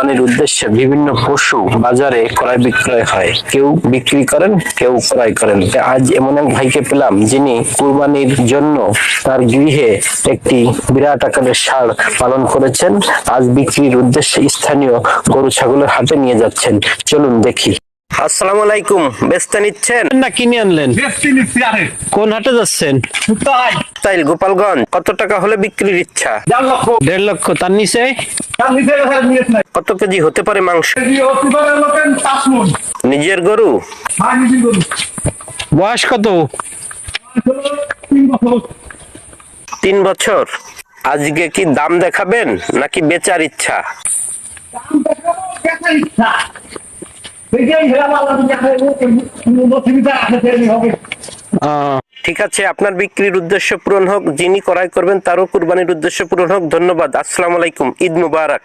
কুরবানির উদ্দেশ্যে বিভিন্ন পশু বাজারে ক্রয় বিক্রয় হয়, কেউ বিক্রি করেন, কেউ ক্রয় করেন। আজ এমন এক ভাইকে পেলাম যিনি কুরবানির জন্য তার গৃহে একটি বিরাট আকারের ষাঁড় পালন করেছেন। আজ বিক্রির উদ্দেশ্যে স্থানীয় গরু ছাগলের হাটে নিয়ে যাচ্ছেন। চলুন দেখি। আসসালামু আলাইকুম। বেচতে নিচ্ছেন না কিনে আনলেন? কোন হাটে যাচ্ছেন? তাই গোপালগঞ্জ। কত টাকা হলে বিক্রির ইচ্ছা? 1.5 লক্ষ। তার নিচে কত কেজি হতে পারে মাংস? নিজের গরু? বয়স কত? 3 বছর। আজকে কি দাম দেখাবেন নাকি বেচার ইচ্ছা? ঠিক আছে, আপনার বিক্রির উদ্দেশ্য পূরণ হোক, যিনি ক্রয় করবেন তারও কুরবানির উদ্দেশ্য পূরণ হোক। ধন্যবাদ। আসসালামু আলাইকুম। ঈদ মুবারক।